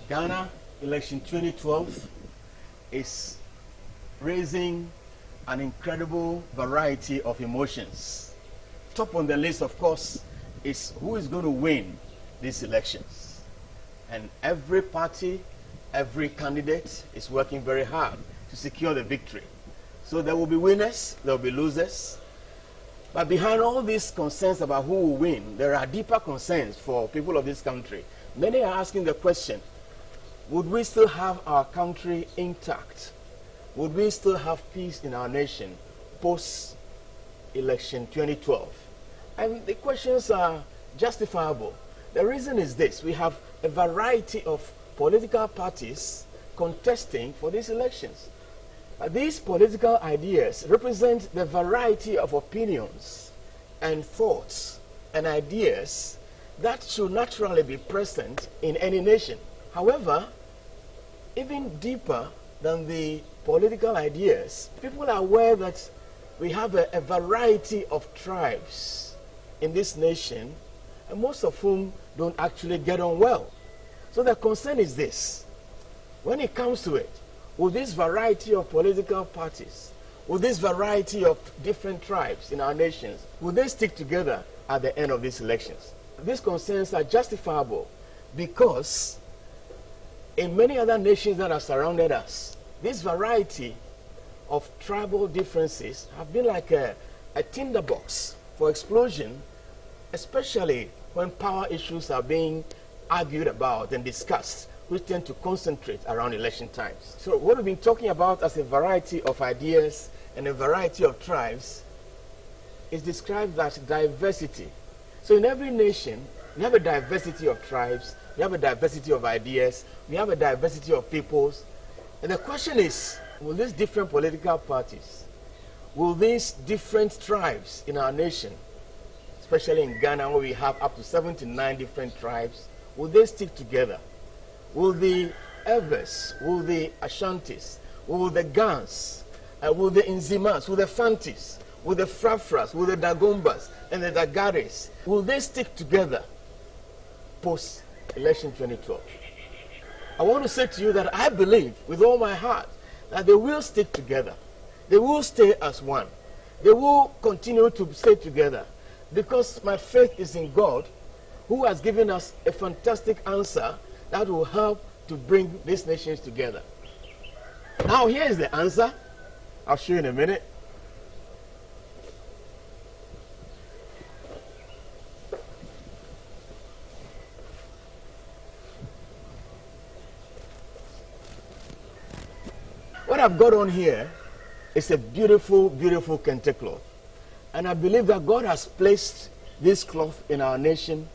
Ghana election 2012 is raising an incredible variety of emotions. Top on the list, of course, is who is going to win these elections. And every party, every candidate is working very hard to secure the victory. So there will be winners, there will be losers. But behind all these concerns about who will win, there are deeper concerns for people of this country. Many are asking the question, would we still have our country intact? Would we still have peace in our nation post-election 2012? And the questions are justifiable. The reason is this: we have a variety of political parties contesting for these elections. These political ideas represent the variety of opinions and thoughts and ideas that should naturally be present in any nation. However, even deeper than the political ideas, people are aware that we have a variety of tribes in this nation, and most of whom don't actually get on well. So the concern is this: when it comes to it, will this variety of political parties, will this variety of different tribes in our nations, will they stick together at the end of these elections? These concerns are justifiable because in many other nations that have surrounded us, this variety of tribal differences have been like a tinderbox for explosion, especially when power issues are being argued about and discussed, which tend to concentrate around election times. So what we've been talking about as a variety of ideas and a variety of tribes is described as diversity. So in every nation, we have a diversity of tribes, we have a diversity of ideas, we have a diversity of peoples. And the question is, will these different political parties, will these different tribes in our nation, especially in Ghana where we have up to 79 different tribes, will they stick together? Will the Evers, will the Ashantis, will the Gans, will the Nzimas, will the Fantis, will the Frafras, will the Dagombas, and the Dagares, will they stick together post-election 2012? I want to say to you that I believe with all my heart that they will stick together. They will stay as one. They will continue to stay together because my faith is in God, who has given us a fantastic answer that will help to bring these nations together. Now here is the answer. I'll show you in a minute. What I've got on here is a beautiful, beautiful Kente cloth. And I believe that God has placed this cloth in our nation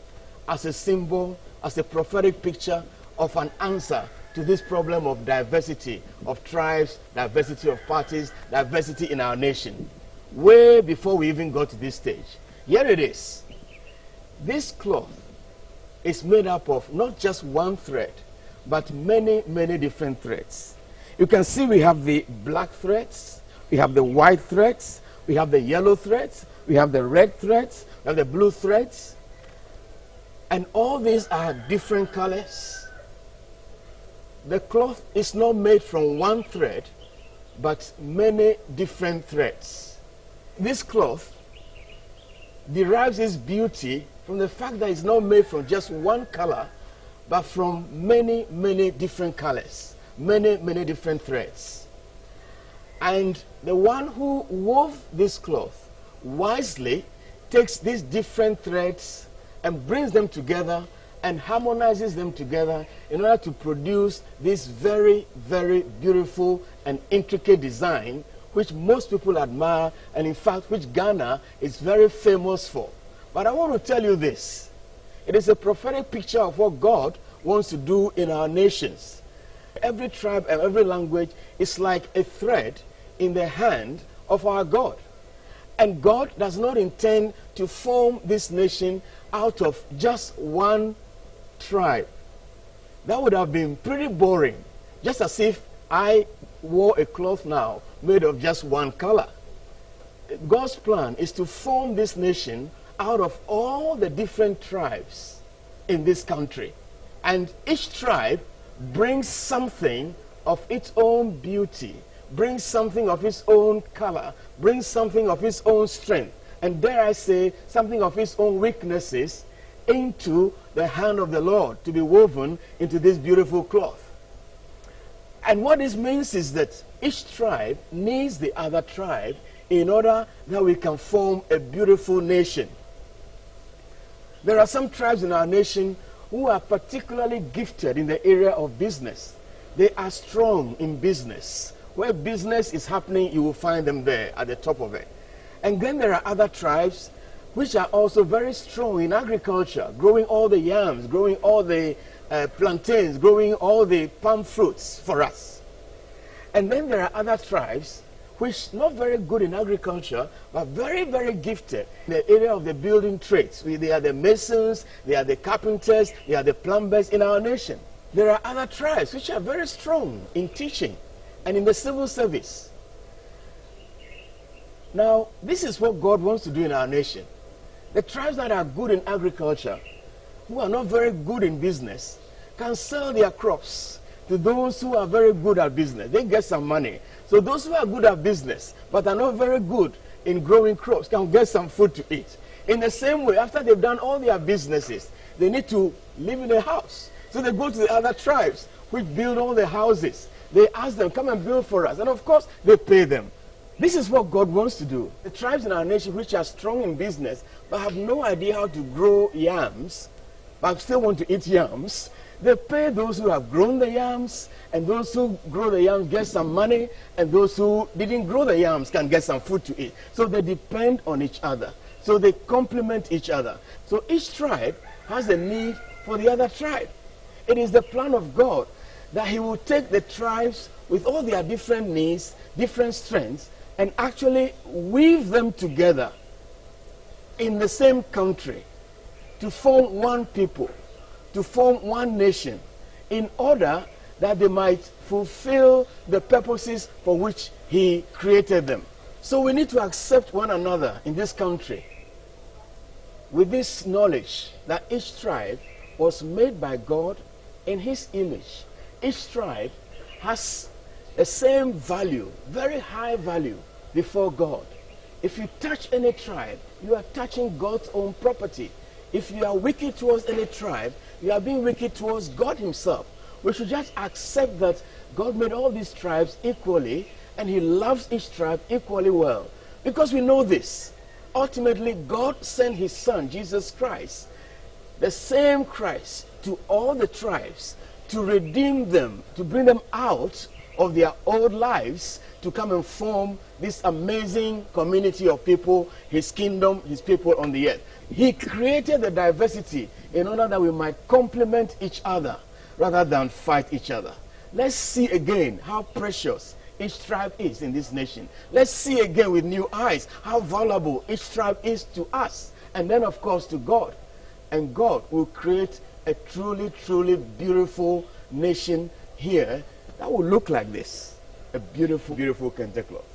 as a symbol, as a prophetic picture of an answer to this problem of diversity of tribes, diversity of parties, diversity in our nation, way before we even got to this stage. Here it is. This cloth is made up of not just one thread, but many, many different threads. You can see we have the black threads, we have the white threads, we have the yellow threads, we have the red threads, we have the blue threads. And all these are different colors. The cloth is not made from one thread, but many different threads. This cloth derives its beauty from the fact that it's not made from just one color, but from many, many different colors, many, many different threads. And the one who wove this cloth wisely takes these different threads and brings them together and harmonizes them together in order to produce this very, very beautiful and intricate design which most people admire, and in fact which Ghana is very famous for. But I want to tell you this: it is a prophetic picture of what God wants to do in our nations. Every tribe and every language is like a thread in the hand of our God. And God does not intend to form this nation out of just one tribe. That would have been pretty boring, just as if I wore a cloth now made of just one color. God's plan is to form this nation out of all the different tribes in this country. And each tribe brings something of its own beauty, brings something of its own color, brings something of its own strength, and dare I say, something of its own weaknesses into the hand of the Lord to be woven into this beautiful cloth. And what this means is that each tribe needs the other tribe in order that we can form a beautiful nation. There are some tribes in our nation who are particularly gifted in the area of business. They are strong in business. Where business is happening, you will find them there at the top of it. And then there are other tribes which are also very strong in agriculture, growing all the yams, growing all the plantains, growing all the palm fruits for us. And then there are other tribes which not very good in agriculture, but very, very gifted in the area of the building trades. They are the masons, they are the carpenters, they are the plumbers in our nation. There are other tribes which are very strong in teaching and in the civil service. Now, this is what God wants to do in our nation. The tribes that are good in agriculture, who are not very good in business, can sell their crops to those who are very good at business. They get some money. So those who are good at business, but are not very good in growing crops, can get some food to eat. In the same way, after they've done all their businesses, they need to live in a house. So they go to the other tribes, which build all the houses. They ask them, come and build for us. And of course, they pay them. This is what God wants to do. The tribes in our nation which are strong in business, but have no idea how to grow yams, but still want to eat yams, they pay those who have grown the yams, and those who grow the yams get some money, and those who didn't grow the yams can get some food to eat. So they depend on each other. So they complement each other. So each tribe has a need for the other tribe. It is the plan of God that he will take the tribes with all their different needs, different strengths, and actually weave them together in the same country to form one people, to form one nation, in order that they might fulfill the purposes for which he created them. So we need to accept one another in this country with this knowledge that each tribe was made by God in his image. Each tribe has the same value, very high value before God. If you touch any tribe, you are touching God's own property. If you are wicked towards any tribe, you are being wicked towards God himself. We should just accept that God made all these tribes equally, and he loves each tribe equally well. Because we know this. Ultimately, God sent his son, Jesus Christ, the same Christ, to all the tribes to redeem them, to bring them out of their old lives, to come and form this amazing community of people, his kingdom, his people on the earth. He created the diversity in order that we might complement each other rather than fight each other. Let's see again how precious each tribe is in this nation. Let's see again with new eyes how valuable each tribe is to us, and then of course to God. And God will create a truly, truly beautiful nation here that will look like this. A beautiful, beautiful Kente cloth.